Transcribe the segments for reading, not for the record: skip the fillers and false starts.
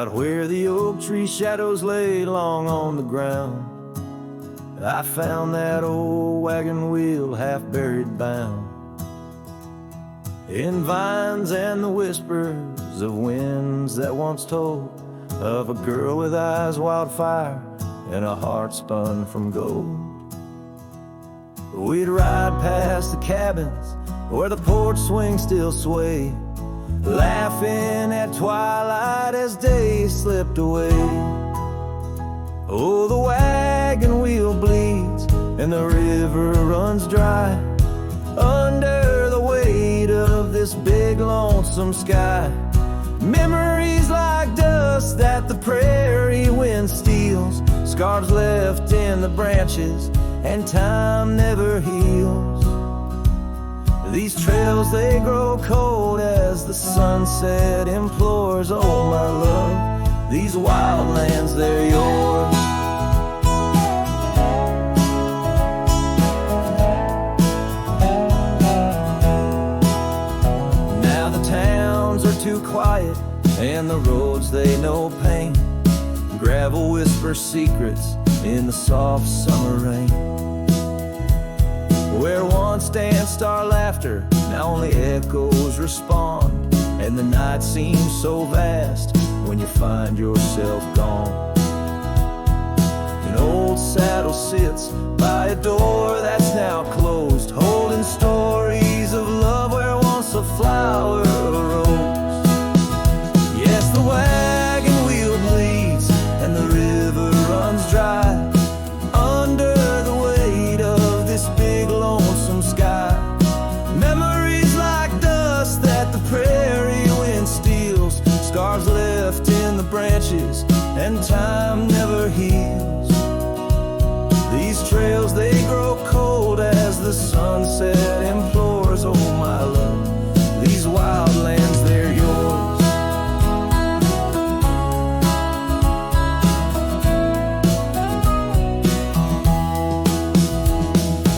Out where the oak tree shadows lay long on the ground, I found that old wagon wheel half buried bound in vines and the whispers of winds that once told of a girl with eyes wildfire and a heart spun from gold. We'd ride past the cabins where the porch swings still sway, laughing at twilight as day slipped away. Oh, the wagon wheel bleeds and the river runs dry under the weight of this big lonesome sky. Memories like dust that the prairie wind steals, scars left in the branches and time never heals. These trails, they grow cold as the sunset implores. Oh my love, these wild lands, they're yours. Now the towns are too quiet and the roads, they know pain. Gravel whispers secrets in the soft summer rain. Where once danced our laughter, now only echoes respond, and the night seems so vast when you find yourself gone. An old saddle sits by a door that's now closed, holding stories of love where once a flower arose. Yes, the wagon wheel bleeds and the river runs dry under the weight of this big lonesome sky. Memories like dust that the prairie wind steals, scars left in the branches and time never heals. These trails, they grow cold as the sunset implores. Oh my love, these wild lands, they're yours.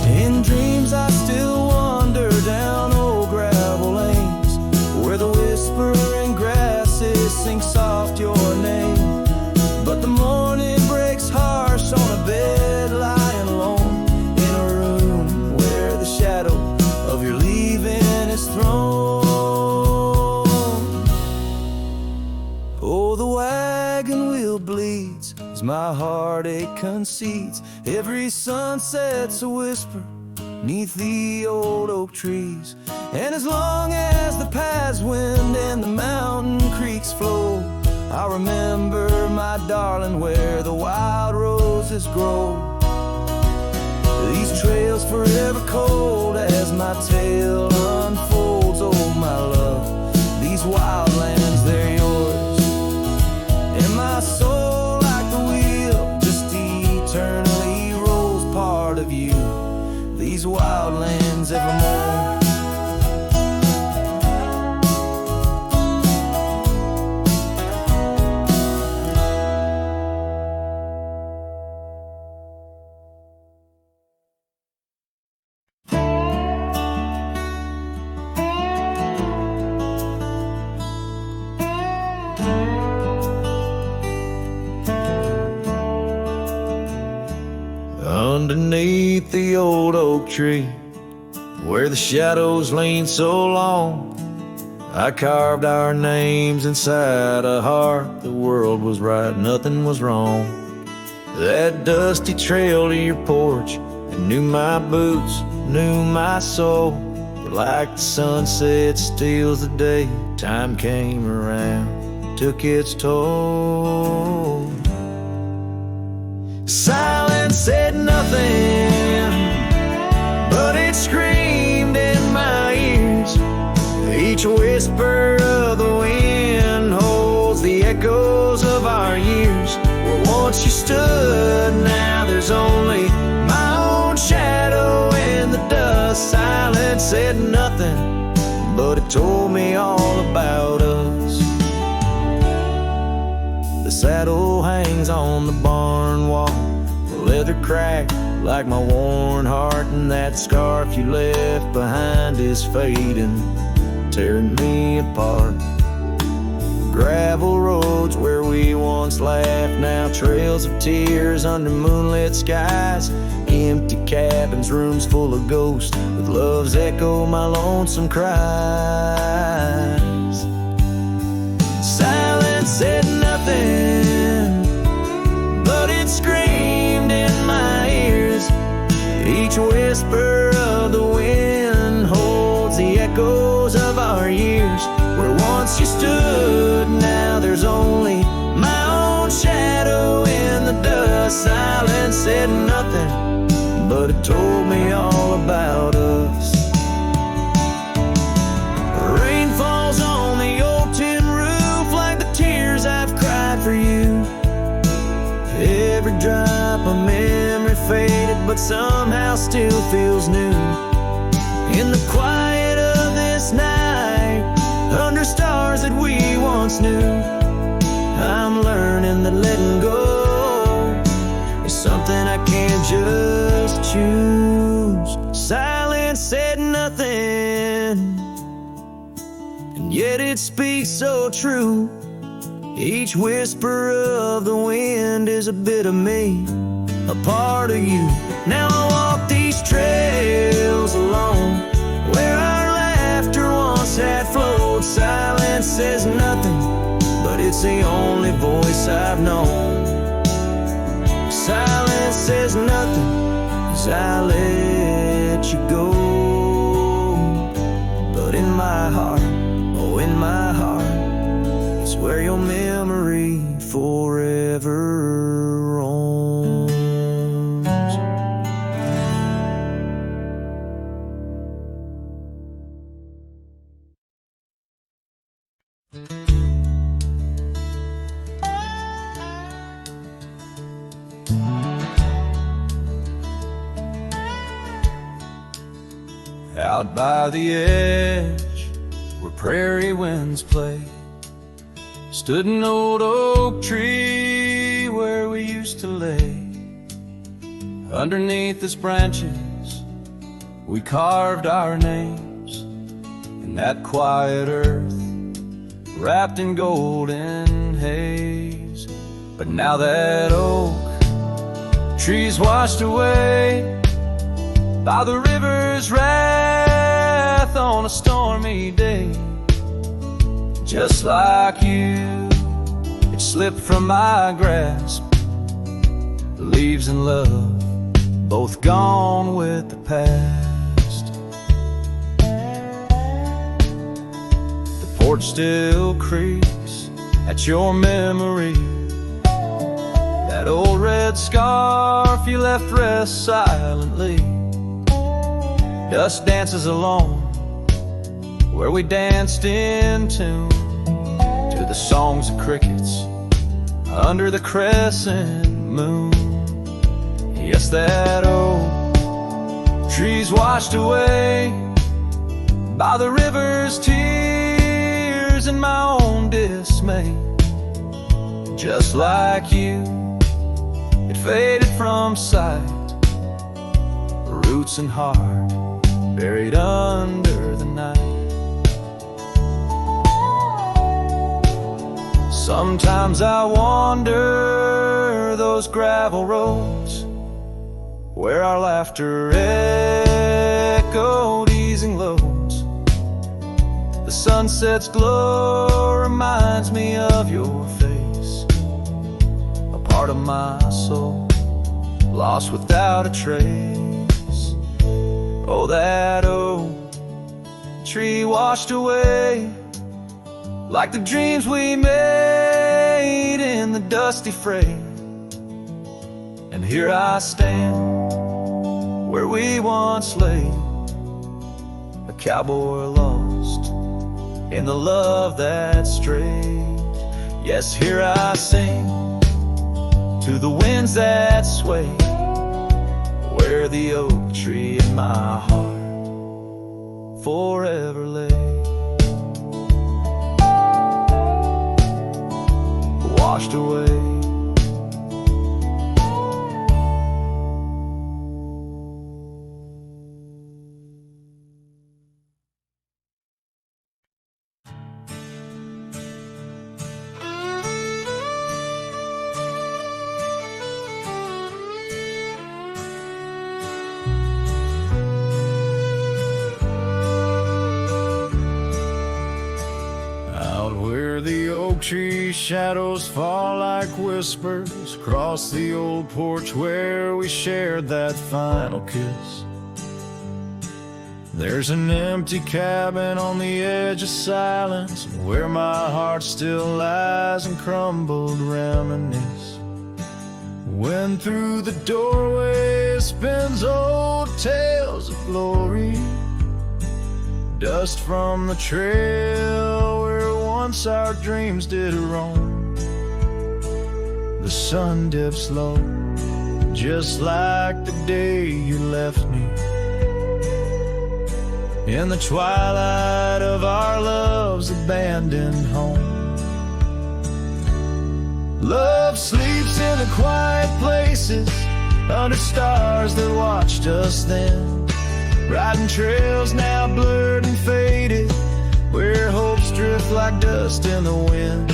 In dreams I still wander down old gravel lanes where the whispering grasses sing soft your name. But the morning breaks harsh on a bed lying alone in a room where the shadow of your leaving is thrown. Oh, the wagon wheel bleeds as my heartache concedes. Every sunset's a whisper neath the old oak trees, and as long as the paths wind and the mountain creeks flow, I remember my darling where the wild roses grow. These trails forever cold as my tale unfolds. Oh my love, these wild lands, they're yours. And my soul like the wheel just eternally rolls, part of you, these wild lands evermore. Underneath the old oak tree, where the shadows lean so long, I carved our names inside a heart. The world was right, nothing was wrong. That dusty trail to your porch, and knew my boots, knew my soul. But like the sunset steals the day, time came around, took its toll. Silence said nothing, but it screamed in my ears. Each whisper of the wind holds the echoes of our years. Where once you stood, now there's only my own shadow in the dust. Silence said nothing, but it told me all about us. The saddle hangs on the barn wall, the leather cracked like my worn heart, and that scarf you left behind is fading, tearing me apart. Gravel roads where we once laughed, now trails of tears under moonlit skies. Empty cabins, rooms full of ghosts, with love's echo, my lonesome cries. Silence said nothing, but it screamed in my ears. Each whisper of the wind holds the echoes of our years. Where once you stood, now there's only my own shadow in the dust. Silence said nothing, but it told me all about us. Rain falls on the old tin roof like the tears I've cried for you. Every drop of memory faded, but somehow still feels new. In the quiet of this night, under stars that we once knew, I'm learning that letting go is something I can't just choose. Silence said nothing, and yet it speaks so true. Each whisper of the wind is a bit of me, a part of you. Now I walk these trails alone, where our laughter once had flowed. Silence says nothing, but it's the only voice I've known. Silence says nothing as I let you go. But in my heart, oh in my heart, it's where your memory forever roams. Out by the edge, where prairie winds play, stood an old oak tree where we used to lay. Underneath its branches, we carved our names in that quiet earth, wrapped in golden haze. But now that oak tree's washed away by the river's wrath on a stormy day. Just like you, it slipped from my grasp. The leaves and love, both gone with the past. The porch still creaks at your memory. That old red scarf you left rests silently. Dust dances alone where we danced in tune to the songs of crickets under the crescent moon. Yes, that old tree's washed away by the river's tears and my own dismay. Just like you, it faded from sight, roots and heart buried under the night. Sometimes I wander those gravel roads where our laughter echoed easing loads. The sunset's glow reminds me of your face, a part of my soul lost without a trace. Oh, that old tree washed away like the dreams we made in the dusty fray. And here I stand where we once lay, a cowboy lost in the love that strayed. Yes, here I sing to the winds that sway, where the oak tree in my heart forever lay. Washed away. tree shadows fall like whispers across the old porch where we shared that final kiss. There's an empty cabin on the edge of silence where my heart still lies and crumbled reminisce. When through the doorway spins old tales of glory, dust from the trail where once our dreams did roam. The sun dips low, just like the day you left me, in the twilight of our love's abandoned home. Love sleeps in the quiet places, under stars that watched us then, riding trails now blurred and faded, where hopes drift like dust in the wind.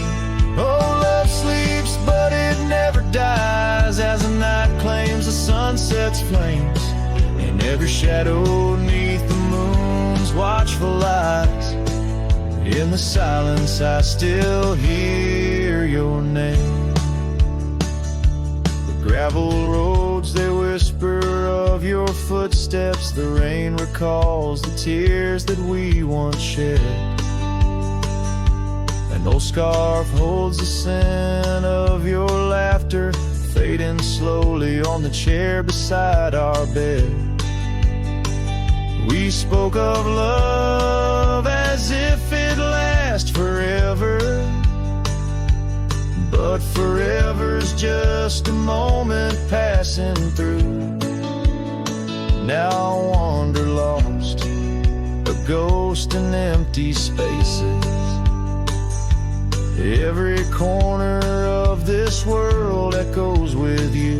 Oh, love sleeps, but it never dies, as the night claims the sunset's flames, in every shadow neath the moon's watchful eyes. In the silence I still hear your name. The gravel roads, they whisper of your footsteps. The rain recalls the tears that we once shed. An old scarf holds the scent of your laughter, fading slowly on the chair beside our bed. We spoke of love as if it lasts forever, but forever's just a moment passing through. Now I wander lost, a ghost in empty spaces. Every corner of this world echoes with you.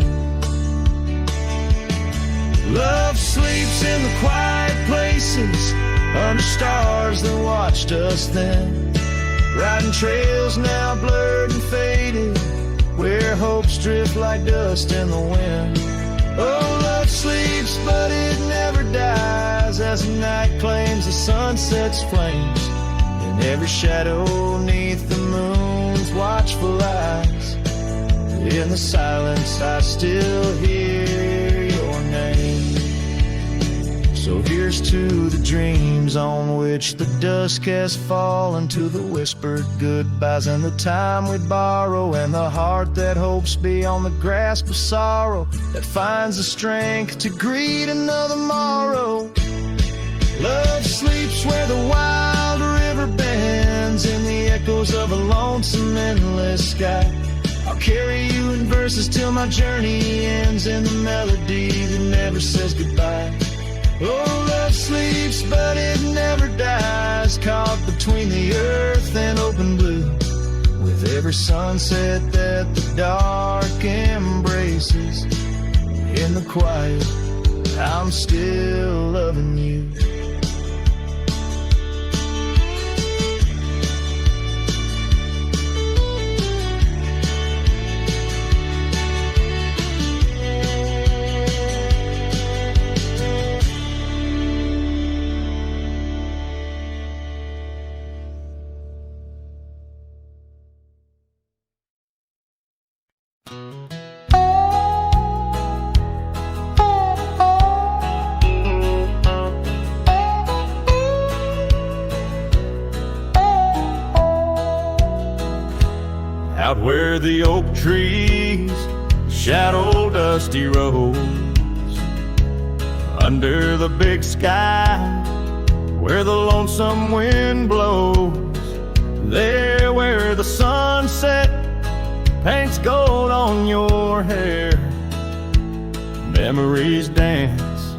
Love sleeps in the quiet places, under stars that watched us then, riding trails now blurred and faded, where hopes drift like dust in the wind. Oh, love sleeps, but it never dies, as the night claims the sunset's flames, in every shadow neath the moon's watchful eyes. In the silence I still hear your name. So here's to the dreams on which the dusk has fallen, to the whispered goodbyes and the time we borrow, and the heart that hopes beyond the grasp of sorrow, that finds the strength to greet another morrow. Love sleeps where the wild river bends, in the echoes of a lonesome endless sky. I'll carry you in verses till my journey ends, in the melody that never says goodbye. Oh, love sleeps, but it never dies, caught between the earth and open blue, with every sunset that the dark embraces. In the quiet, I'm still loving you. Out where the oak trees shadow dusty roads, under the big sky where the lonesome wind blows, there where the sunset paints gold on your hair, memories dance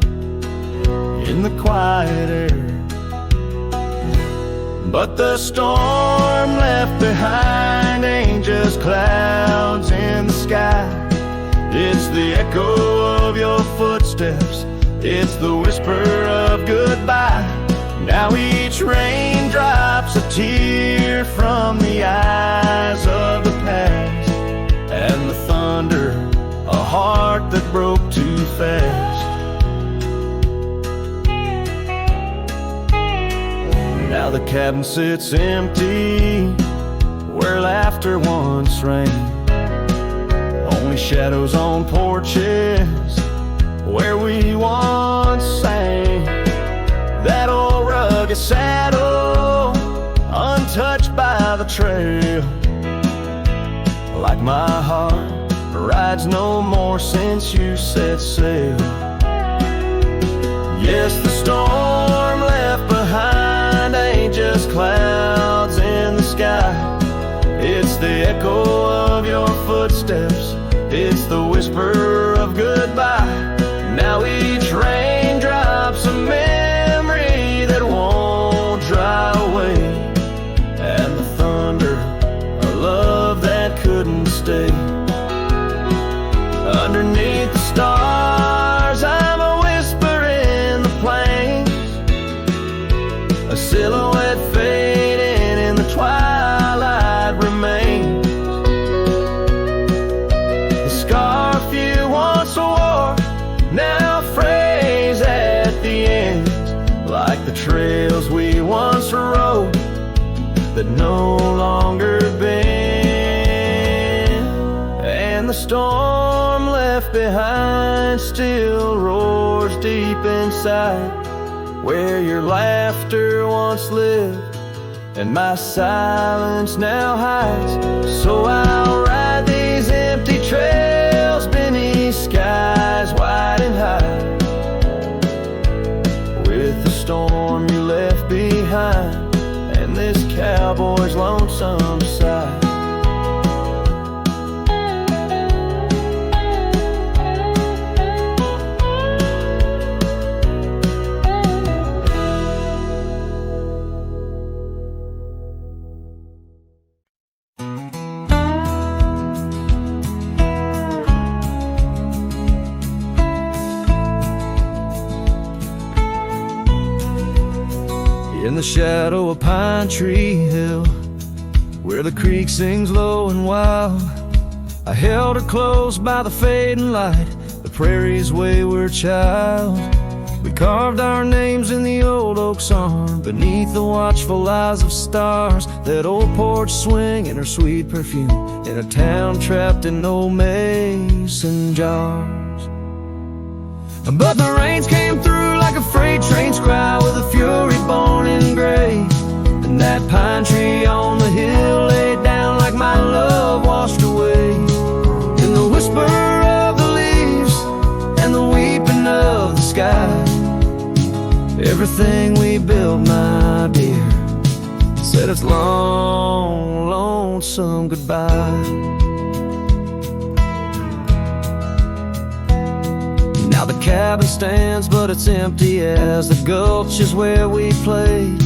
in the quiet air. But the storm left behind ain't just clouds in the sky. It's the echo of your footsteps, it's the whisper of goodbye. Now each raindrop's a tear from the eyes of the past, and the thunder, a heart that broke too fast. Now the cabin sits empty, where laughter once rang. Only shadows on porches where we once sang. That old rugged saddle, untouched by the trail. Like my heart rides no more since you set sail. Yes, the storm left behind ain't just clouds in the sky. It's the echo of your footsteps, it's the whisper of goodbye. Now each raindrop's a memory that won't dry away, and the thunder, a love that couldn't stay. Underneath the stars, I'm a whisper in the plains, a silhouette fading in the twilight remains. The scarf you once wore now frays at the ends, like the trails we once rode that no longer bend. And the storm left behind still roars deep inside, where your laughter once lived and my silence now hides. So I'll ride these empty trails beneath skies wide and high, with the storm you left behind and this cowboy's lonesome side. In the shadow of Pine Tree Hill, where the creek sings low and wild, I held her close by the fading light, the prairie's wayward child. We carved our names in the old oak's arm, beneath the watchful eyes of stars. That old porch swinging her sweet perfume, in a town trapped in old mason jars. But the rains came through like a freight train's cry, with a fury born in gray. And that pine tree on the hill laid down like my love washed away. In the whisper of the leaves and the weeping of the sky, everything we built, my dear, said its long, lonesome goodbye. Now the cabin stands, but it's empty as the gulch is where we played.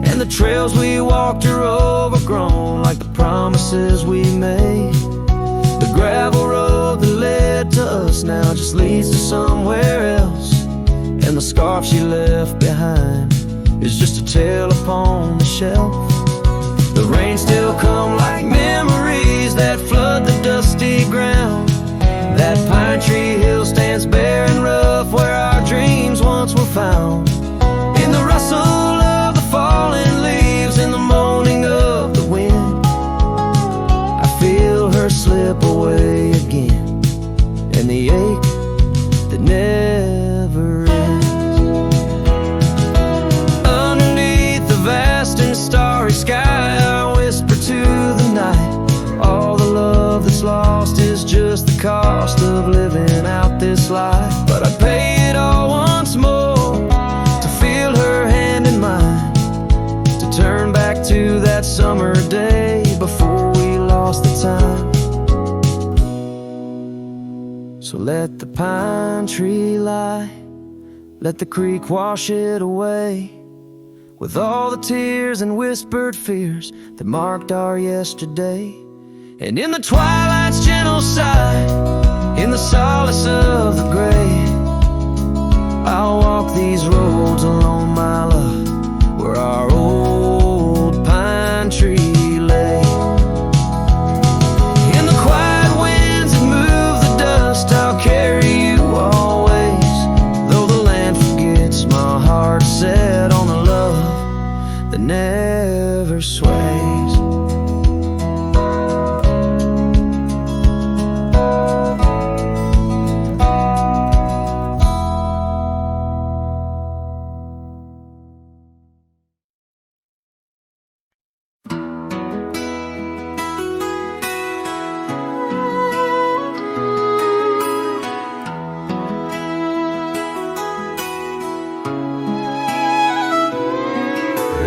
And the trails we walked are overgrown, like the promises we made. The gravel road that led to us now just leads to somewhere else. And the scarf she left behind is just a tale upon the shelf. The rains still come like memories that flood the dusty ground. That pine tree hill stands bare and rough, where our dreams once were found. In the rustle of the falling leaves, in the moaning of the wind, I feel her slip away again, and the ache that never ends. Underneath the vast and starry sky, I whisper to the night, all the love that's lost is just the cost of living out this life. But I'd pay it all once more to feel her hand in mine, to turn back to that summer day before we lost the time. So let the pine tree lie, let the creek wash it away, with all the tears and whispered fears that marked our yesterday. And in the twilight's gentle sigh, in the solace of the gray, I'll walk these roads alone, my love, where our old pine tree lay. In the quiet winds that move the dust, I'll carry you always, though the land forgets, my heart set on the love that never sways.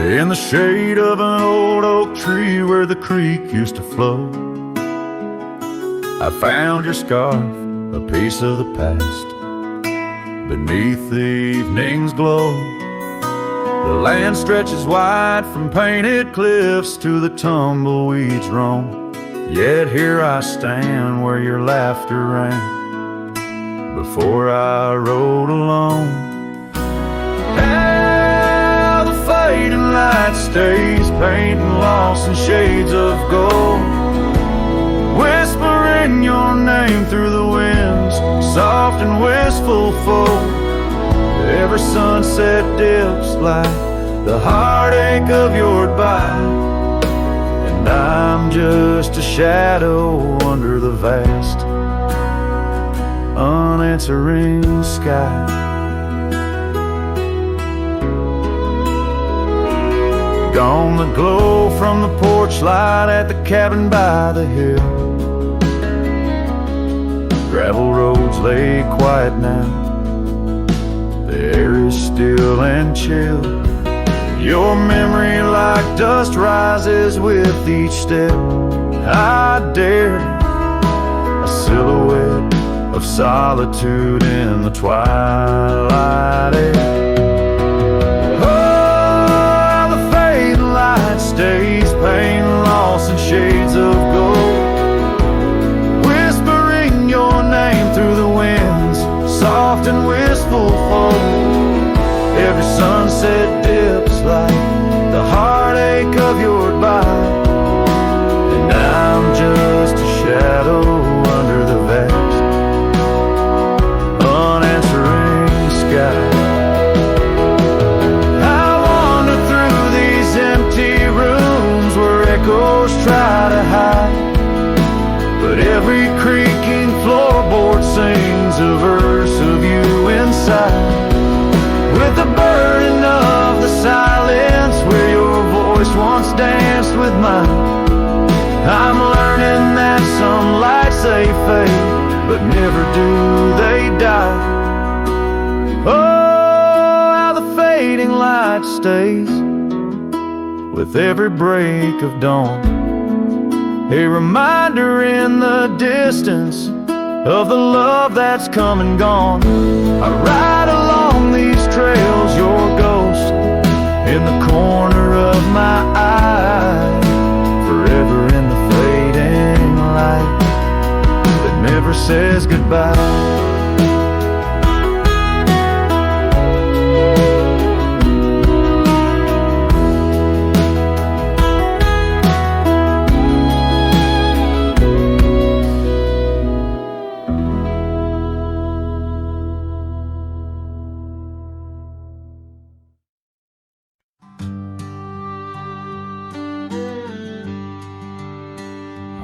in the shade of an old oak tree where the creek used to flow. I found your scarf, a piece of the past, beneath the evening's glow. The land stretches wide from painted cliffs to the tumbleweeds roam. Yet here I stand where your laughter rang before I rode alone. How the fading light stays, painting lost in shades of gold, whispering your name through the winds, soft and wistful fold. Every sunset dips like the heartache of your goodbye, and I'm just a shadow under the vast, unanswering sky. Gone the glow from the porch light at the cabin by the hill. Gravel roads lay quiet now, the air is still and chill. Your memory like dust rises with each step. I dared a silhouette of solitude in the twilight air. Oh, the fading light stays, pain lost in shades of gold, whispering your name through the winds, soft and wistful fold. Every sunset dips like the heartache of your goodbye, and I'm just a shadow under the vast, unanswering sky. I wander through these empty rooms where echoes try to hide, but every creaking floorboard sings a verse of you inside. With the burden of the silence where your voice once danced with mine, I'm learning that some lights they fade, but never do they die. Oh, how the fading light stays with every break of dawn, a reminder in the distance of the love that's come and gone. I ride along these trails, your ghost in the corner of my eye, forever in the fading light that never says goodbye.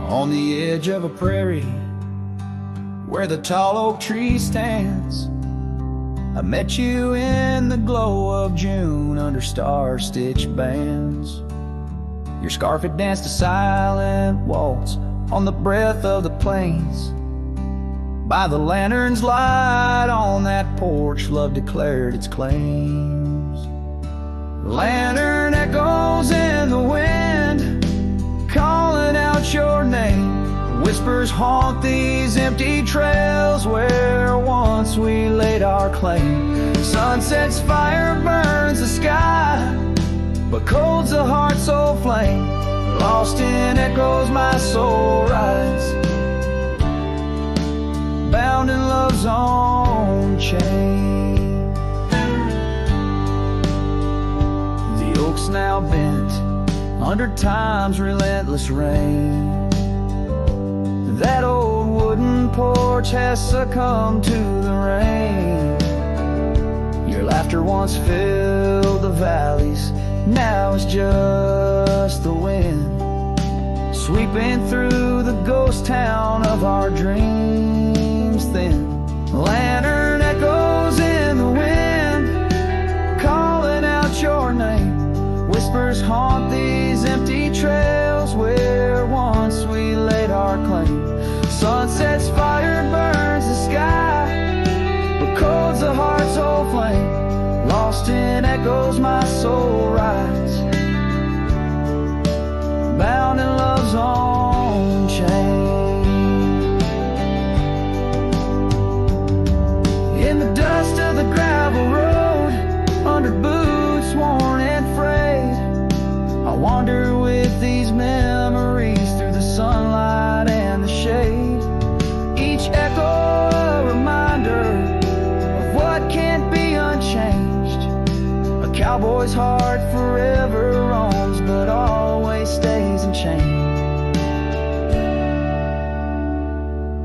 On the edge of a prairie where the tall oak tree stands, I met you in the glow of June under star-stitched bands. Your scarf had danced a silent waltz on the breath of the plains. By the lantern's light on that porch, love declared its claims. Lantern echoes in the wind, calling out your name. Whispers haunt these empty trails where once we laid our claim. Sunset's fire burns the sky, but cold's the heart soul flame. Lost in echoes my soul rides, bound in love's own chain. The oak's now bent under time's relentless rain. That old wooden porch has succumbed to the rain. Your laughter once filled the valleys, now it's just the wind sweeping through the ghost town of our dreams thin. Lantern echoes in the wind, calling out your name. Whispers haunt these empty trails where once we laid our claim. Sunset's fire burns the sky, but cold's the heart's old flame. Lost in echoes my soul rides, cowboy's heart forever roams, but always stays in chains.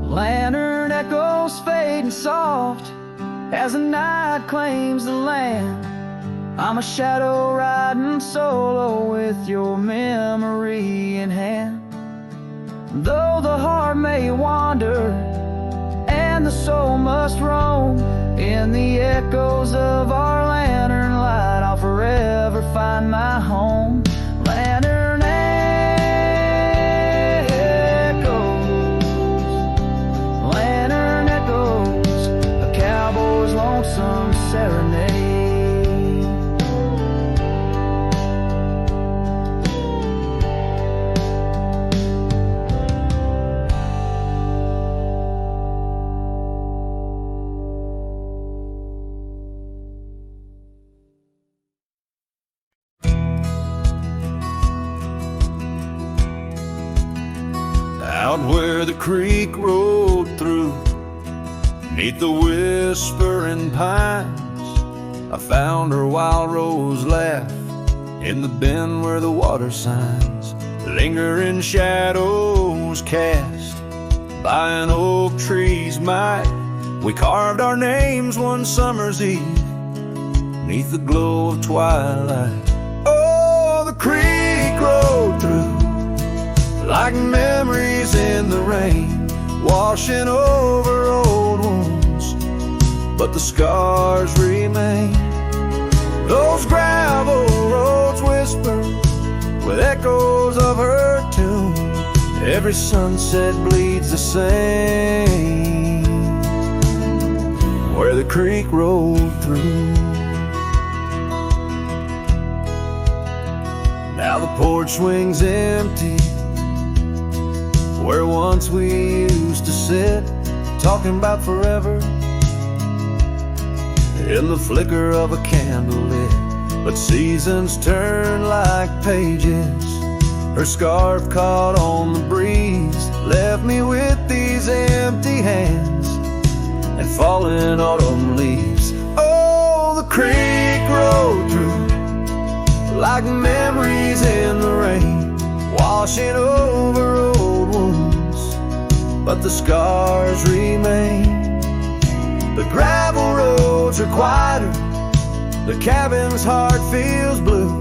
Lantern echoes fading soft as the night claims the land. I'm a shadow riding solo with your memory in hand. Though the heart may wander and the soul must roam, in the echoes of our lantern light I'll forever find my home. Lantern echoes, lantern echoes, a cowboy's lonesome serenade. Out where the creek rolled through, 'neath the whispering pines, I found her wild rose laugh in the bend where the water signs linger in shadows cast by an oak tree's might. We carved our names one summer's eve 'neath the glow of twilight. Oh, the creek rolled through like memories in the rain, washing over old wounds, but the scars remain. Those gravel roads whisper with echoes of her tune. Every sunset bleeds the same where the creek rolled through. Now the porch swings empty where once we used to sit, talking about forever in the flicker of a candle lit. But seasons turn like pages. Her scarf caught on the breeze left me with these empty hands and falling autumn leaves. Oh, the creek rolled through like memories in the rain, washing over old wounds, but the scars remain. The gravel roads are quieter, the cabin's heart feels blue.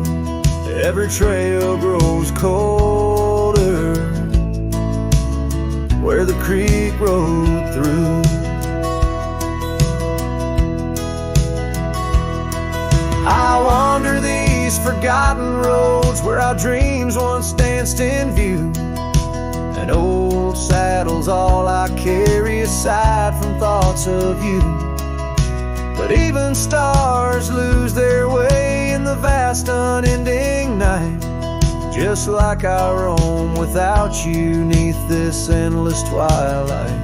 Every trail grows colder where the creek rolled through. I wander these forgotten roads where our dreams once danced in view. An old saddle's all I carry aside from thoughts of you. But even stars lose their way in the vast unending night, just like I roam without you 'neath this endless twilight.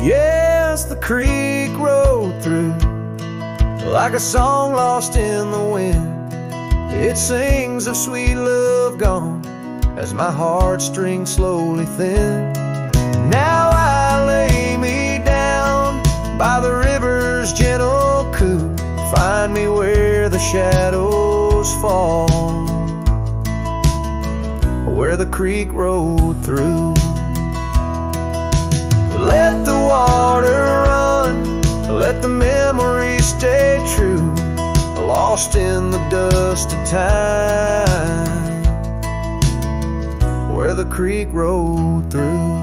Yes, the creek rolled through like a song lost in the wind. It sings of sweet love gone as my heartstrings slowly thin. Now I lay me down by the river's gentle coo. Find me where the shadows fall, where the creek rolled through. Let the water run, let the memories stay true, lost in the dust of time, where the creek rolled through.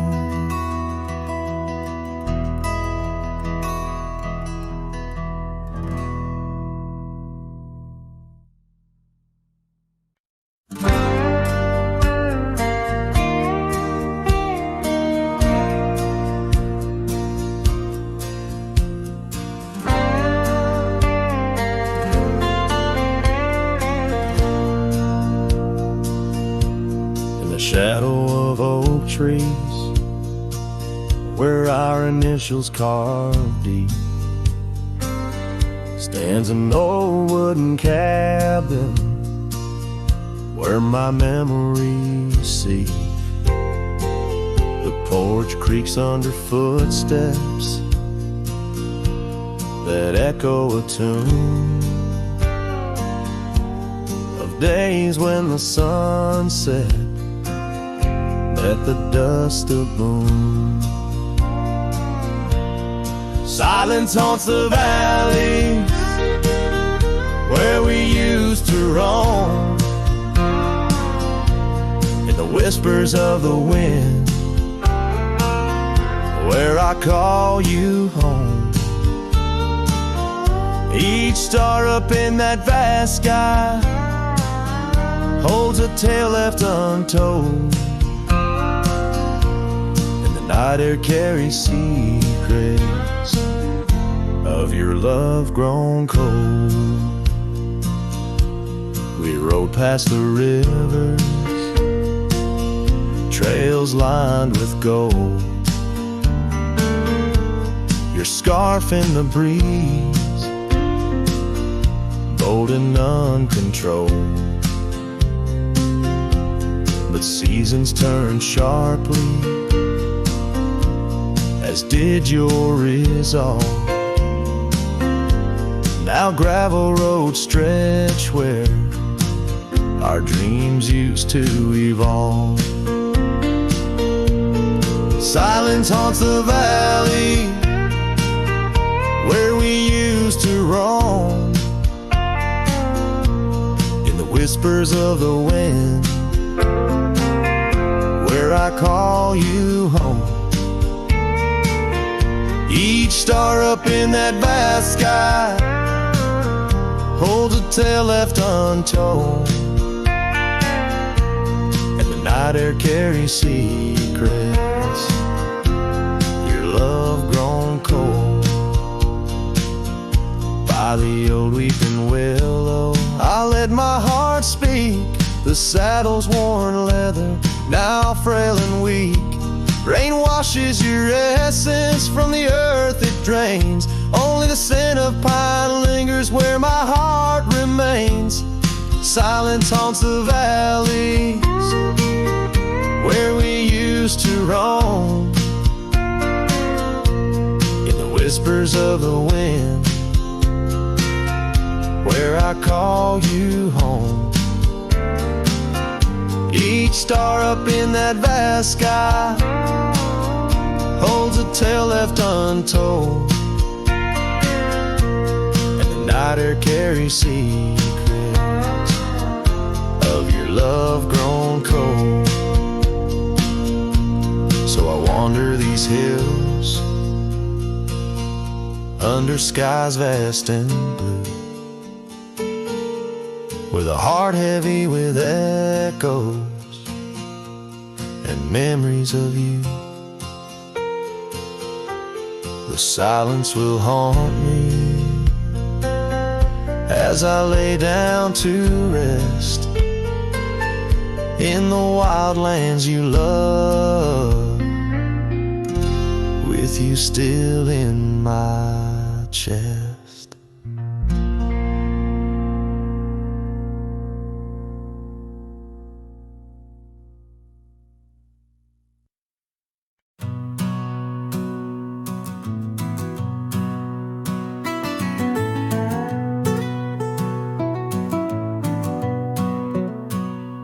Shadow of oak trees, where our initials carved deep, stands an old wooden cabin where my memories seep. The porch creaks under footsteps that echo a tune. days when the sun set at the dust of moon. Silence haunts the valleys where we used to roam, in the whispers of the wind where I call you home. Each star up in that vast sky holds a tale left untold, and the night air carries secrets of your love grown cold. We rode past the rivers, trails lined with gold, your scarf in the breeze, bold and uncontrolled. But seasons turn sharply, as did your resolve. Now gravel roads stretch where our dreams used to evolve. Silence haunts the valley where we used to roam, in the whispers of the wind where I call you home. Each star up in that vast sky holds a tale left untold, and the night air carries secrets, your love grown cold. By the old weeping willow I let my heart speak, the saddle's worn leather now frail and weak. Rain washes your essence from the earth it drains, only the scent of pine lingers where my heart remains. Silence haunts the valleys where we used to roam, in the whispers of the wind where I call you home. Each star up in that vast sky holds a tale left untold, and the night air carries secrets of your love grown cold. So I wander these hills under skies vast and blue, with a heart heavy with echoes and memories of you. The silence will haunt me as I lay down to rest in the wild lands you love, with you still in my chest.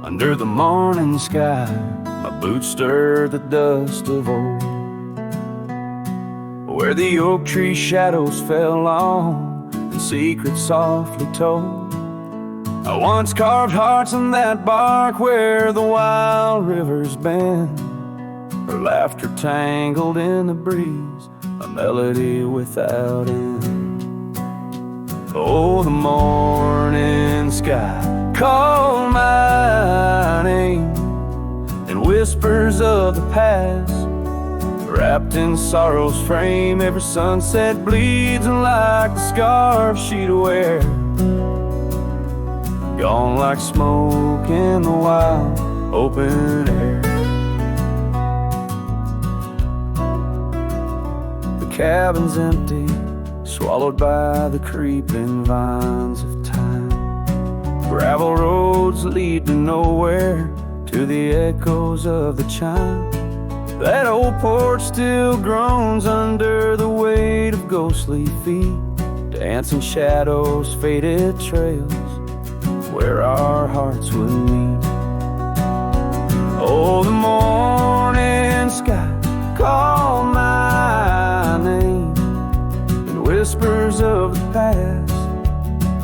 Under the morning sky, my boots stir the dust of old, where the oak tree shadows fell long and secrets softly told. I once carved hearts on that bark where the wild rivers bend, her laughter tangled in the breeze, a melody without end. Oh, the morning sky call my name, and whispers of the past, wrapped in sorrow's frame. Every sunset bleeds like the scarf she'd wear, gone like smoke in the wild open air. The cabin's empty, swallowed by the creeping vines of time. Gravel roads lead to nowhere, to the echoes of the chime. That old porch still groans under the weight of ghostly feet, dancing shadows, faded trails, where our hearts would meet. Oh, the morning sky called my name, and whispers of the past,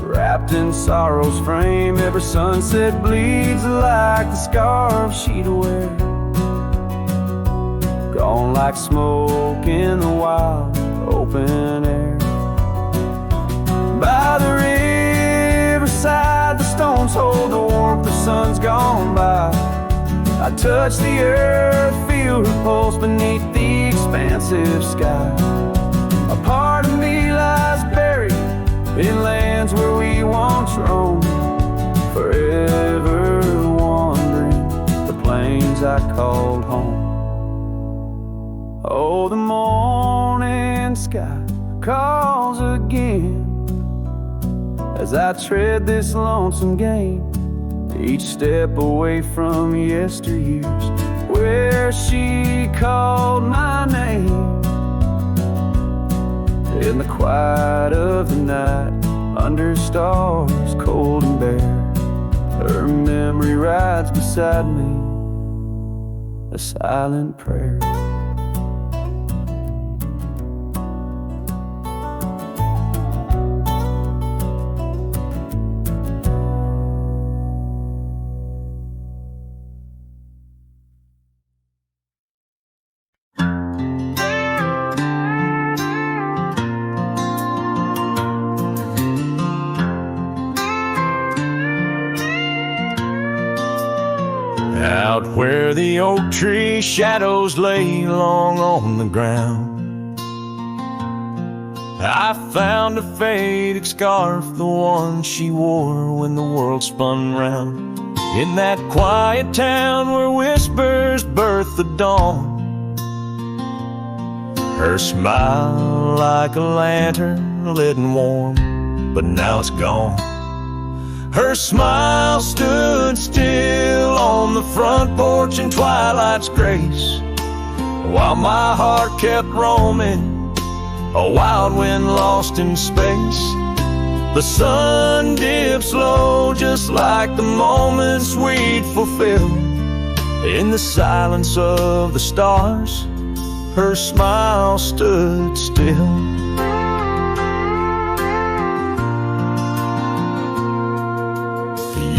wrapped in sorrow's frame. Every sunset bleeds like the scarf she'd wear, gone like smoke in the wild open air. By the riverside, the stones hold the warmth, the sun's gone by. I touch the earth, feel her pulse beneath the expansive sky. A part of me lies buried in lands where we once roamed, forever wandering the plains I called home. Oh, the morning sky calls again as I tread this lonesome game, each step away from yesteryears where she called my name. In the quiet of the night, under stars cold and bare, her memory rides beside me, a silent prayer. Out where the oak tree shadows lay long on the ground, I found a faded scarf, the one she wore when the world spun round. In that quiet town where whispers birth the dawn, her smile like a lantern lit and warm, but now it's gone. Her smile stood still on the front porch in twilight's grace, while my heart kept roaming, a wild wind lost in space. The sun dips low just like the moments we'd fulfill. In the silence of the stars, her smile stood still.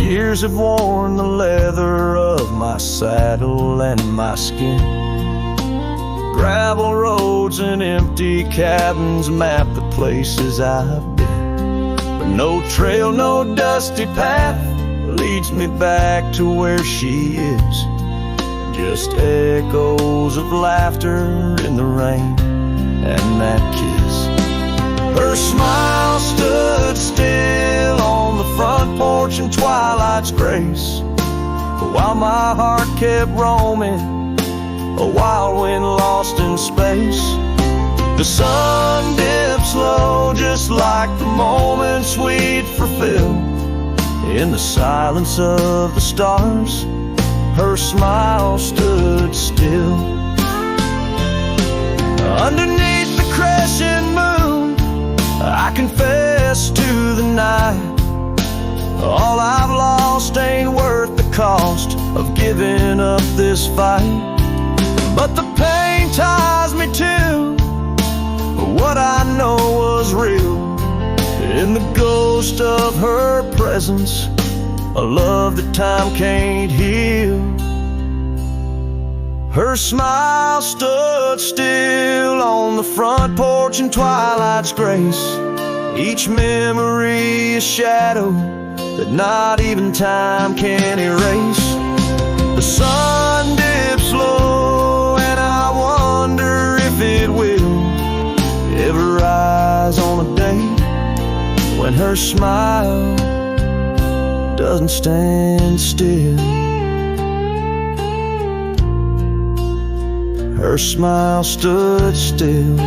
Years have worn the leather of my saddle and my skin. Gravel roads and empty cabins map the places I've been, but no trail, no dusty path leads me back to where she is. Just echoes of laughter in the rain and that kiss. Her smile stood still on the front porch in twilight's grace, while my heart kept roaming, a wild wind lost in space. The sun dips low just like the moments we'd fulfill. In the silence of the stars, her smile stood still. Underneath the crescent moon, I confess to the night, all I've lost ain't worth the cost of giving up this fight. But the pain ties me to what I know was real, in the ghost of her presence, a love that time can't heal. Her smile stood still on the front porch in twilight's grace, each memory a shadow that not even time can erase. The sun dips low and I wonder if it will ever rise on a day when her smile doesn't stand still. Her smile stood still,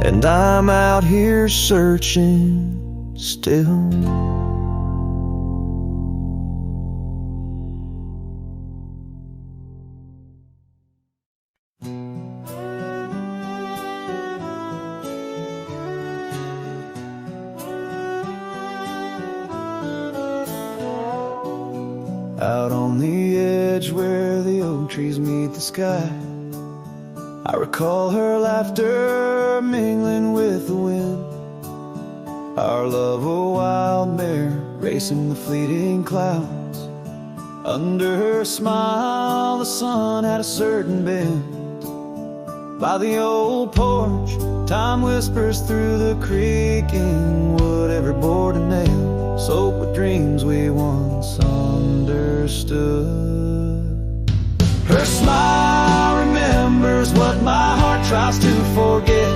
and I'm out here searching still. Out on the edge where the oak trees meet the sky, I recall her laughter mingling with the wind. Our love a wild mare racing the fleeting clouds. Under her smile the sun had a certain bend. By the old porch time whispers through the creaking wood. Every board and nail soaked with dreams we once understood. Her smile remembers what my heart tries to forget.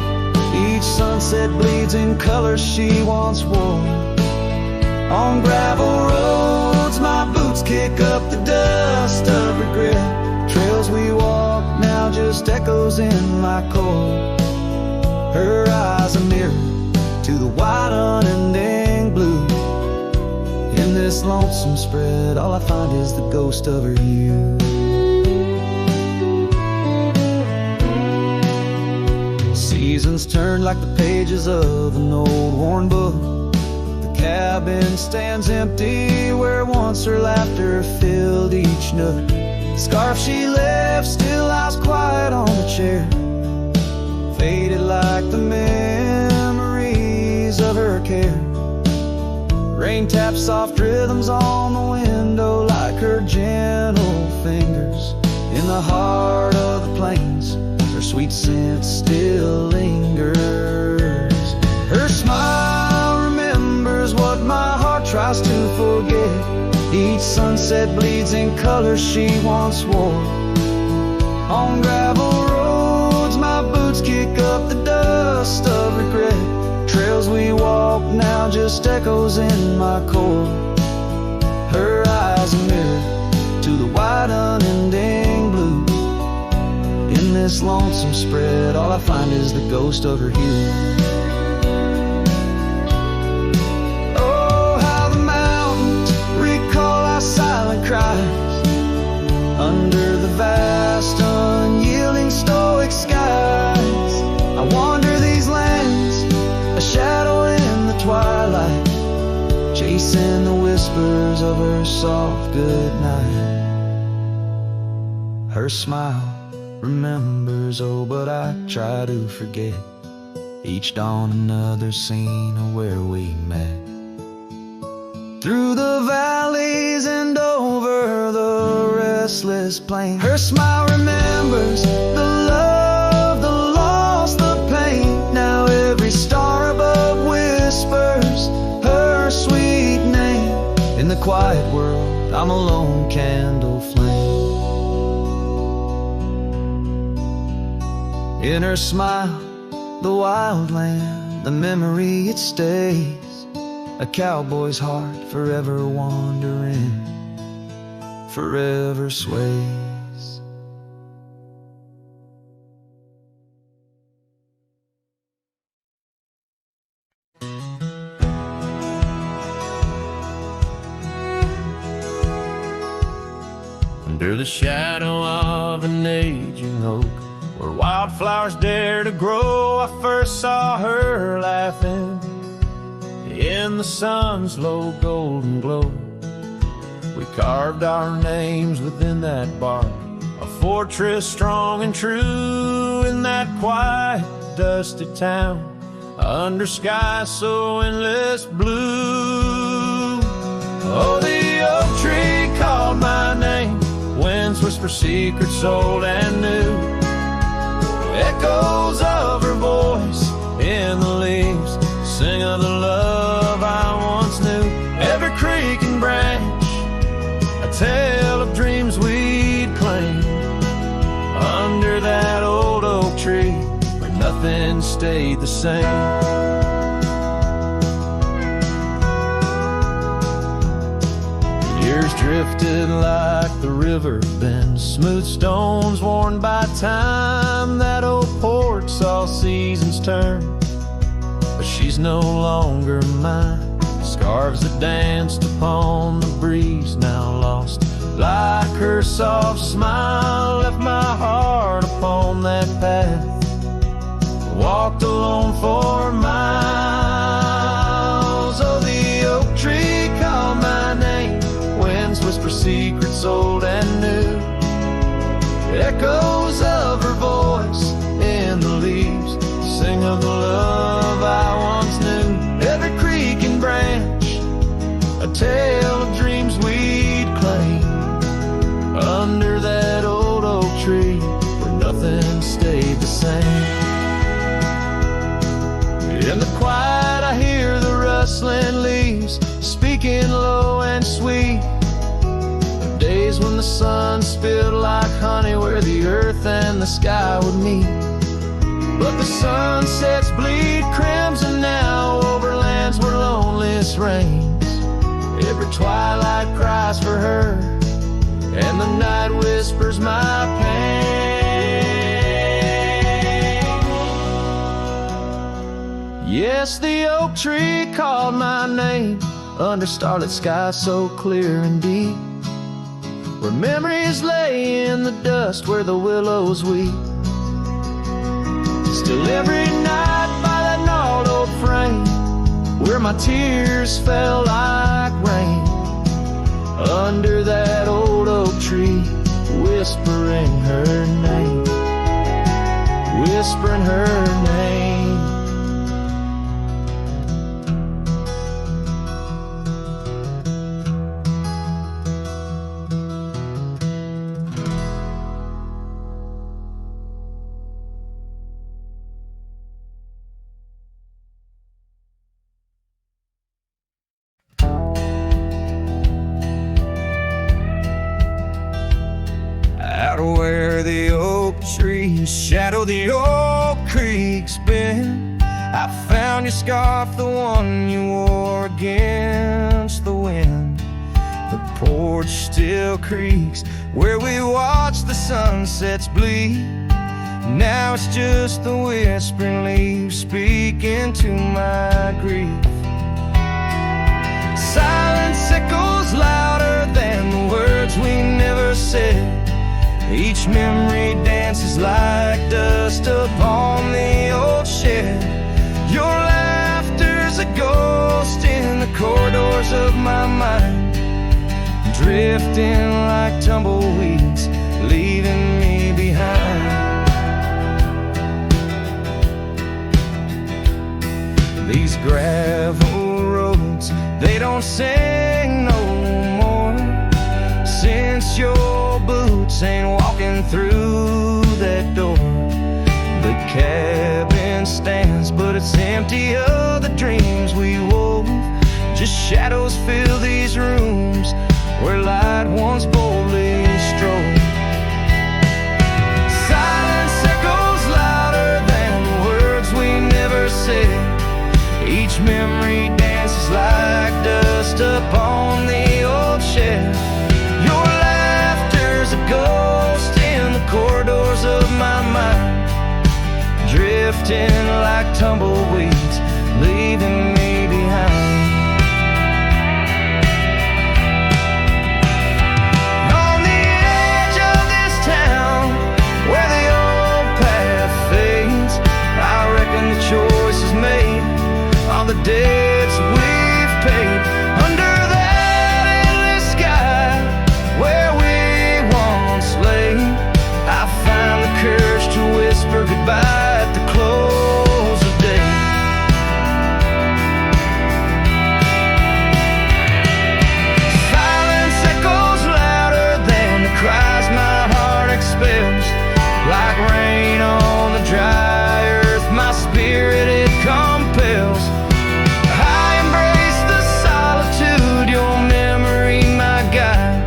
Each sunset bleeds in colors she once wore. On gravel roads my boots kick up the dust of regret. Trails we walk now just echoes in my core. Her eyes a mirror to the wide unending blue. In this lonesome spread all I find is the ghost of her hue. Seasons turn like the pages of an old worn book. The cabin stands empty where once her laughter filled each nook. The scarf she left still lies quiet on the chair, faded like the memories of her care. Rain taps soft rhythms on the window like her gentle fingers. In the heart of the plains her sweet scent still lingers. Her smile remembers what my heart tries to forget. Each sunset bleeds in colors she once wore. On gravel roads my boots kick up the dust of regret. Trails we walk now just echoes in my core. Her eyes a mirror to the wide unending blue. In this lonesome spread all I find is the ghost of her hue. Oh, how the mountains recall our silent cries under the vast unyielding stoic skies. I wander these lands, a shadow in the twilight, chasing the whispers of her soft goodnight. Her smile remembers, oh, but I try to forget. Each dawn another scene of where we met. Through the valleys and over the restless plain, her smile remembers the love, the loss, the pain. Now every star above whispers her sweet name. In the quiet world I'm a lone candle flame. In her smile, the wild land, the memory it stays. A cowboy's heart forever wandering, forever sways. Under the shadow of an aging oak, where wildflowers dare to grow, I first saw her laughing in the sun's low golden glow. We carved our names within that bark, a fortress strong and true in that quiet, dusty town, under skies so endless blue. Oh, the oak tree called my name, winds whisper secrets old and new. Echoes of her voice in the leaves sing of the love I once knew. Every creek and branch a tale of dreams we'd claimed. Under that old oak tree where nothing stayed the same. Years drifted like the river bends, smooth stones worn by time. That old porch saw seasons turn, but she's no longer mine. Scarves that danced upon the breeze now lost, like her soft smile left my heart upon that path. Walked alone for miles. Oh, the oak tree called my name, winds whisper secrets In the quiet I hear the rustling leaves, speaking low and sweet. Days when the sun spilled like honey, where the earth and the sky would meet. But the sunsets bleed crimson now over lands where loneliness reigns. Every twilight cries for her, and the night whispers my pain. Yes, the oak tree called my name under starlit skies so clear and deep, where memories lay in the dust where the willows weep. Still every night by that gnarled old frame, where my tears fell like rain, under that old oak tree, whispering her name, whispering her name. Where the oak trees shadow the old creek's bend, I found your scarf, the one you wore against the wind. The porch still creaks where we watch the sunsets bleed. Now it's just the whispering leaves speaking to my grief. Silence echoes louder than the words we never said. Each memory dances like dust upon the old shed. Your laughter's a ghost in the corridors of my mind, drifting like tumbleweeds, leaving me behind. These gravel roads, they don't sing no more, since your boots ain't walking through that door. The cabin stands, but it's empty of the dreams we wove. Just shadows fill these rooms where light once boldly strode. Silence echoes louder than the words we never said. Each memory dances like dust upon the old shed. Your laughter's a ghost in the corridors of my mind, drifting like tumbleweeds, leaving me behind. On the edge of this town, where the old path fades, I reckon the choice is made, all the debts we've paid. Under that endless sky, where we once lay, I find the courage to whisper goodbye at the close of day. Silence echoes louder than the cries my heart expels. Like rain on the dry earth, my spirit it compels. I embrace the solitude, your memory my guide.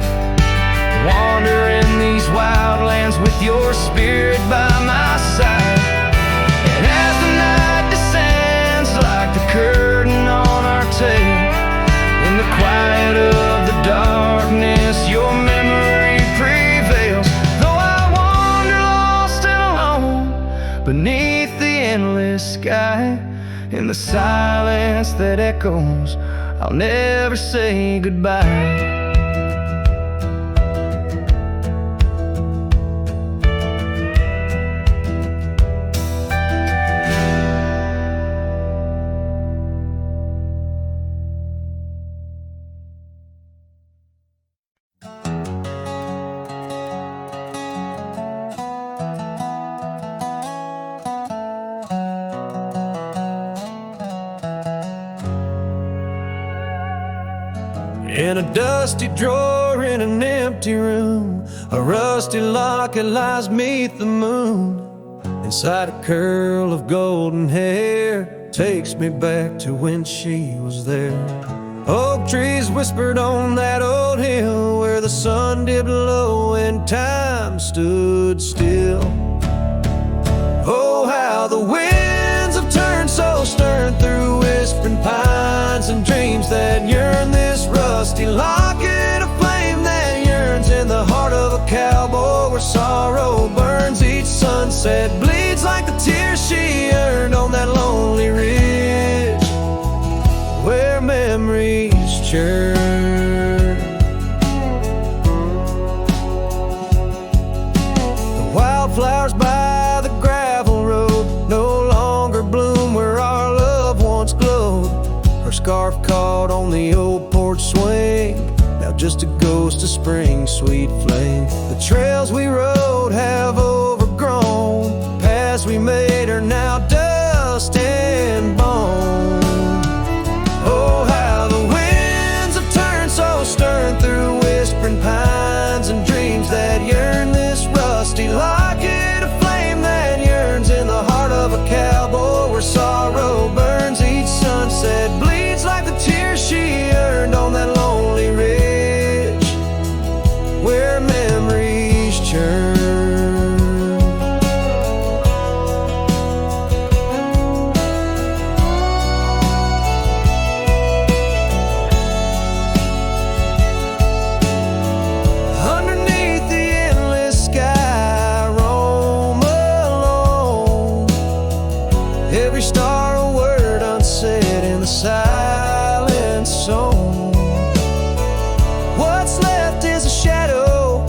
Wander in these wildlands with your spirit by my side. And as the night descends like the curtain on our tale, in the quiet of the darkness, your memory prevails. Though I wander lost and alone beneath the endless sky, in the silence that echoes, I'll never say goodbye. In a dusty drawer in an empty room, a rusty locket lies 'neath the moon. Inside a curl of golden hair, takes me back to when she was there. Oak trees whispered on that old hill where the sun dipped low and time stood still. Oh, how the winds have turned so stern through whispering pines and dreams that yearn. This rusty locket of flame that yearns in the heart of a cowboy where sorrow burns. Each sunset bleeds like the tears she earned on that lonely ridge where memories churn. The wildflowers by the gravel road no longer bloom where our love once glowed. Her scarf caught on the old porch swing, now just a ghost of spring's sweet flame. The trails we rode have overgrown, paths we made are now dust and bone. Oh, how the winds have turned so stern through whispering pines and dreams that yearn. This rusty locket of flame that yearns in the heart of a cowboy where sorrow burns. Each sunset bleeds like the tears she earned on that lonely ridge where memories churn. Underneath the endless sky, roam alone. Every star a word unsaid in the silent song. What's left is a shadow,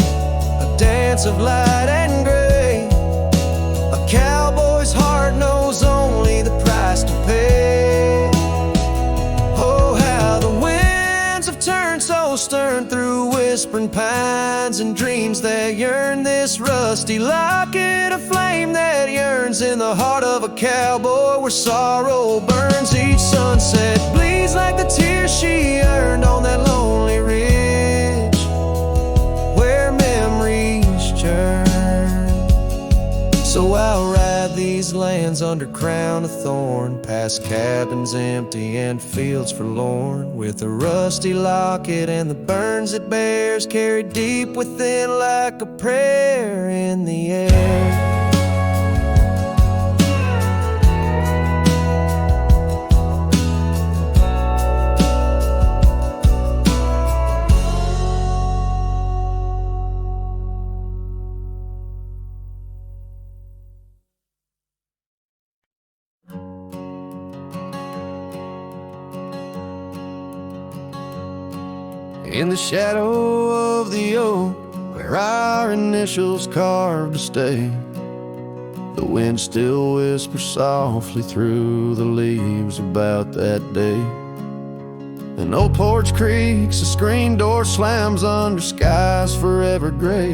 a dance of light and gray. A cowboy's heart knows only the price to pay. Oh, how the winds have turned so stern through whispering pines and dreams that yearn. This rusty locket of flame that yearns in the heart of a cowboy where sorrow burns. Each sunset bleeds like the tears she earned on that lonely ridge where memories churn. So I'll ride these lands under crown of thorn, past cabins empty and fields forlorn, with a rusty locket and the burns it bears carried deep within like a prayer in the air. In the shadow of the oak where our initials carved to stay, the wind still whispers softly through the leaves about that day. An old porch creaks, a screen door slams under skies forever gray.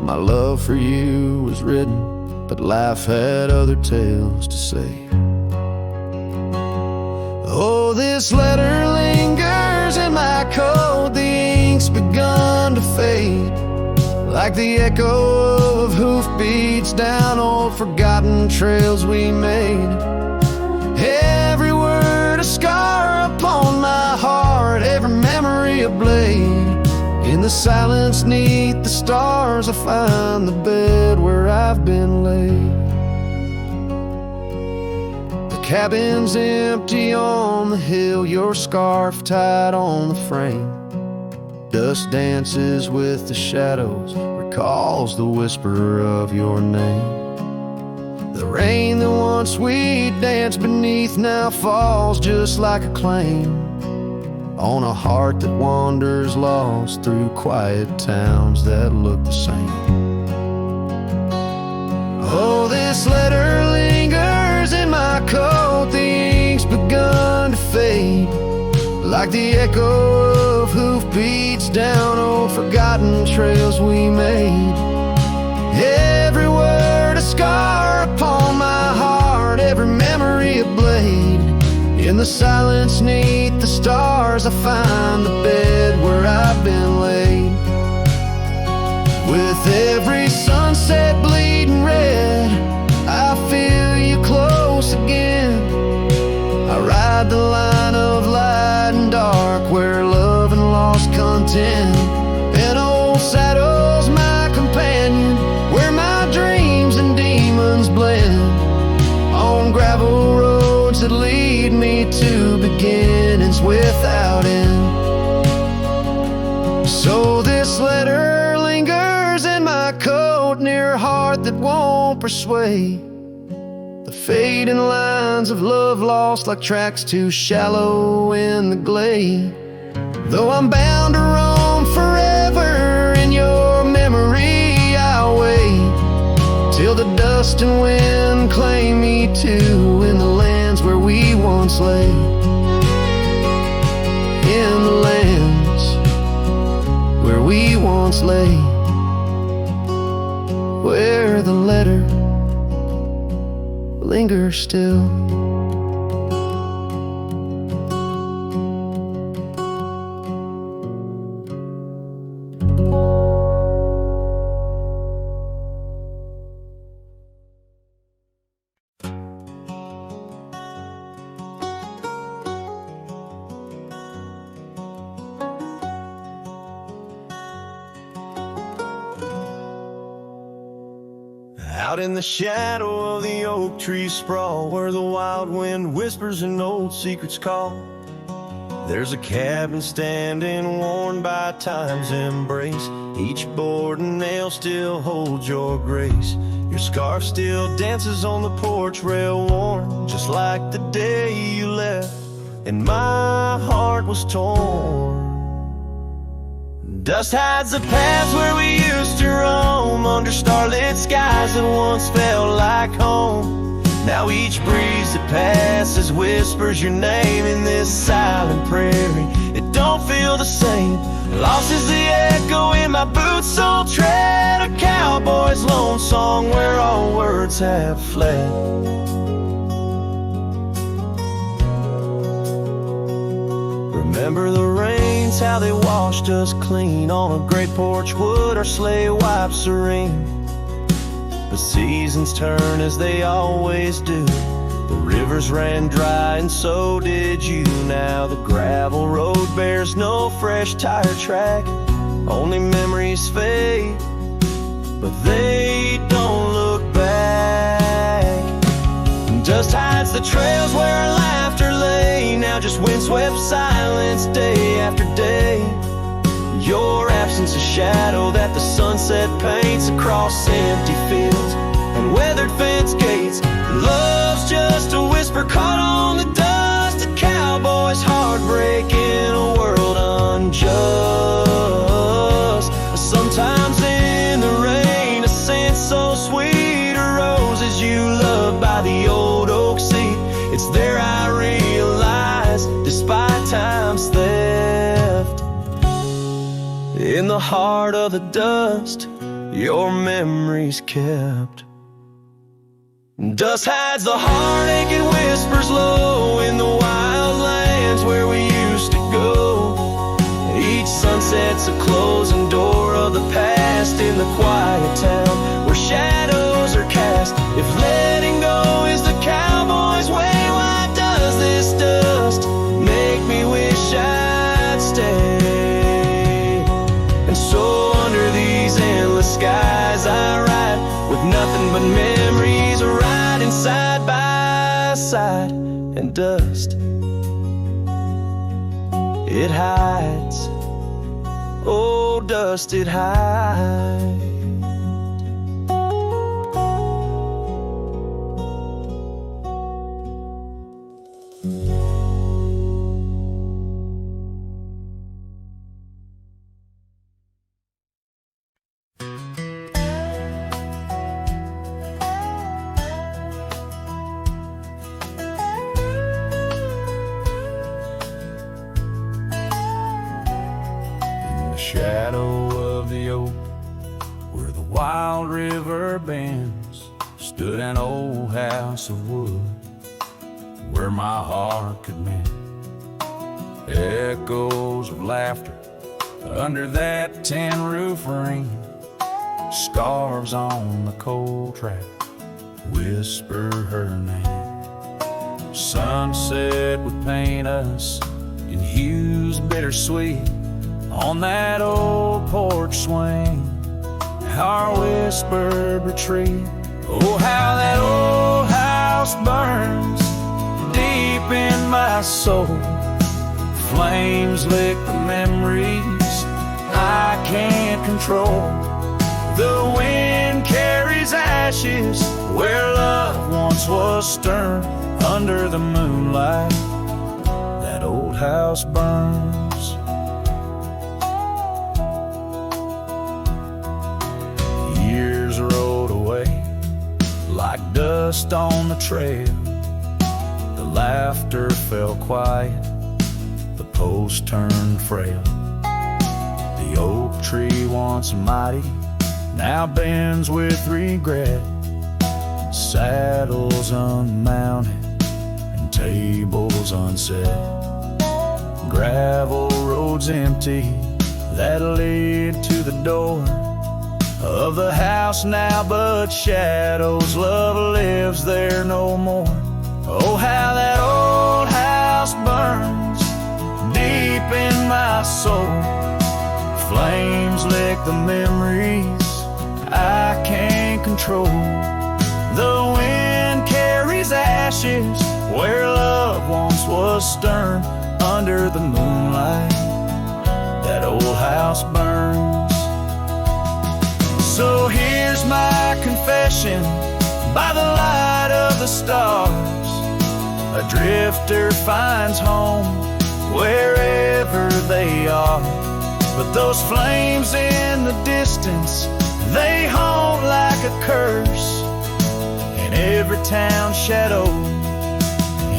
My love for you was written, but life had other tales to say. Oh, this letter lingers in my coat, the ink's begun to fade, like the echo of hoofbeats down old forgotten trails we made. Every word a scar upon my heart, every memory a blade. In the silence neath the stars I find the bed where I've been laid. Cabin's empty on the hill, your scarf tied on the frame. Dust dances with the shadows, recalls the whisper of your name. The rain that once we danced beneath now falls just like a claim on a heart that wanders lost through quiet towns that look the same. Oh, this letter lingers in my coat, the ink's begun to fade, like the echo of hoofbeats down old forgotten trails we made. Every word a scar upon my heart, every memory a blade. In the silence neath the stars I find the bed where I've been laid. With every sunset bleeding red, I feel you close again. beside the line of light and dark, where love and lost content. An old saddle's my companion, where my dreams and demons blend. On gravel roads that lead me to beginnings without end. So this letter lingers in my coat, near a heart that won't persuade. The fading lines of love lost like tracks too shallow in the glade. Though I'm bound to roam forever in your memory, I'll wait till the dust and wind claim me too, in the lands where we once lay. In the lands where we once lay, where the letter lingers still. Out in the shadow of the oak tree sprawl, where the wild wind whispers and old secrets call, there's a cabin standing worn by time's embrace. Each board and nail still holds your grace. Your scarf still dances on the porch rail, worn just like the day you left, and my heart was torn. Dust hides the paths where we used to roam, under starlit skies that once felt like home. Now each breeze that passes whispers your name in this silent prairie. It don't feel the same. Lost is the echo in my boots, so tread a cowboy's lone song where all words have fled. Remember the rains, how they washed us clean. On a great porch wood our sleigh wiped serene. The seasons turn as they always do. The rivers ran dry and so did you. Now the gravel road bears no fresh tire track. Only memories fade, but they don't look back. Dust hides the trails where our laughter lay. Now just windswept silence day after day. Your absence a shadow that the sunset paints across empty fields and weathered fence gates. Love's just a whisper caught on the dust. A cowboy's heartbreak in a world unjust. Sometimes in the rain, a scent so sweet arose as you loved by the old oak seat. It's there I realize, despite time's theft, in the heart of the dust, your memory's kept. Dust hides the heartache, it whispers low in the wild lands where we used to go. Each sunset's a closing door of the past in the quiet town where shadows are cast. If letting go is the cowboy's way, why does this dust make me wish I'd stay? And so under these endless skies I ride, with nothing but memories riding side by side. And dust, it hides, oh dust, it hides. Shadow of the oak, where the wild river bends, stood an old house of wood, where my heart could mend. Echoes of laughter under that tin roof ring, scars on the cold track whisper her name. Sunset would paint us in hues bittersweet on that old porch swing, our whispered retreat. Oh, how that old house burns deep in my soul. Flames lick the memories I can't control. The wind carries ashes where love once was stern. Under the moonlight, that old house burns. Years rolled away like dust on the trail. The laughter fell quiet, the post turned frail. The oak tree once mighty now bends with regret. Saddles unmounted and tables unset. Gravel roads empty that lead to the door of the house now, but shadows. Love lives there no more. Oh, how that old house burns deep in my soul. Flames lick the memories I can't control. The wind carries ashes where love once was stern. Under the moonlight, that old house burns. So here's my confession by the light of the stars. A drifter finds home wherever they are. But those flames in the distance, they haunt like a curse. In every town shadow,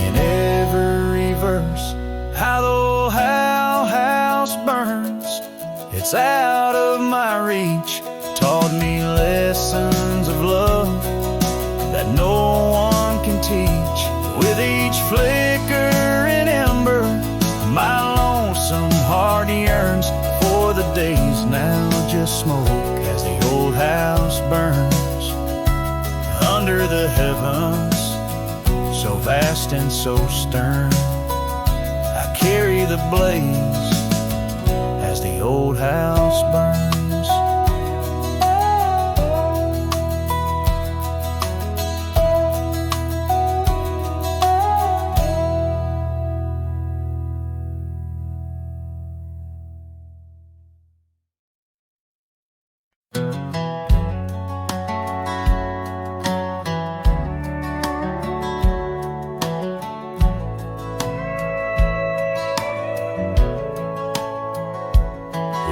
in every verse. How the old house burns, it's out of my reach. Taught me lessons of love that no one can teach. With each flicker and ember, my lonesome heart yearns for the days now just smoke as the old house burns. Under the heavens, so vast and so stern, I carry the blaze as the old house burns.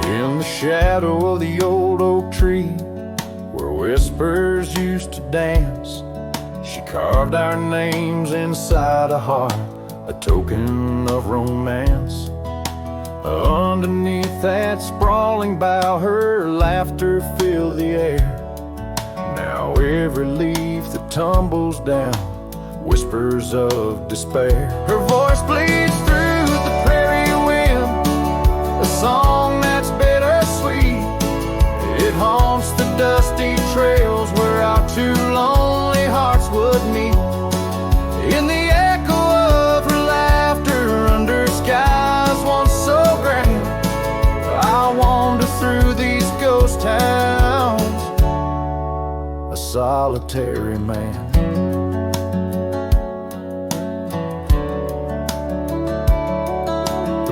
In the shadow of the old oak tree, where whispers used to dance, she carved our names inside a heart, a token of romance. Underneath that sprawling bough, her laughter filled the air. Now every leaf that tumbles down whispers of despair. Her voice bleeds through the prairie wind, a song that's bittersweet. It haunts the dusty trails where our two lonely hearts would meet. In the echo of her laughter under skies once so grand, I wander through these ghost towns, a solitary man.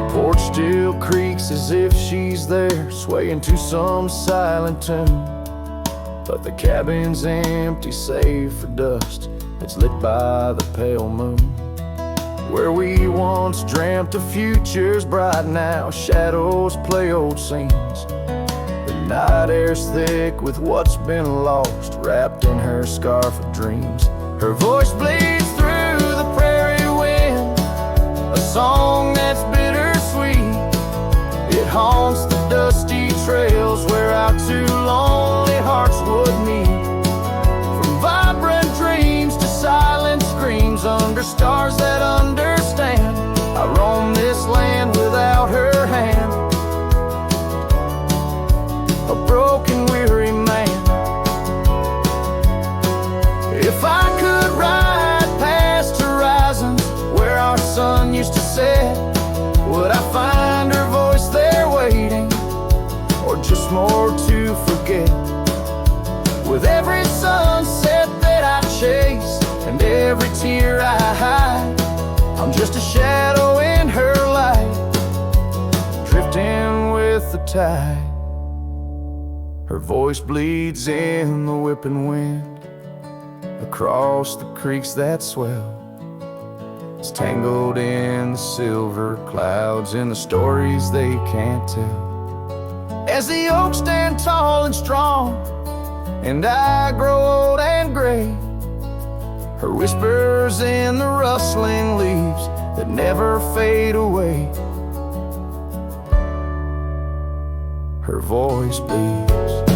Porch still creaks as if she's there, swaying to some silent tune. But the cabin's empty save for dust that's lit by the pale moon. Where we once dreamt of futures bright, now shadows play old scenes. The night air's thick with what's been lost, wrapped in her scarf of dreams. Her voice bleeds through the prairie wind, a song that's bittersweet. It haunts the dusty trails where our two lonely hearts would meet. From vibrant dreams to silent screams under stars that understand, I roam this land without her hand, a broken, weary man. If I could ride past horizons sunset? Would I find her voice there waiting, or just more to forget? With every sunset that I chase and every tear I hide, I'm just a shadow in her light, drifting with the tide. Her voice bleeds in the whipping wind across the creeks that swell. It's tangled in the silver clouds and the stories they can't tell. As the oaks stand tall and strong and I grow old and gray, her whispers in the rustling leaves that never fade away. Her voice bleeds.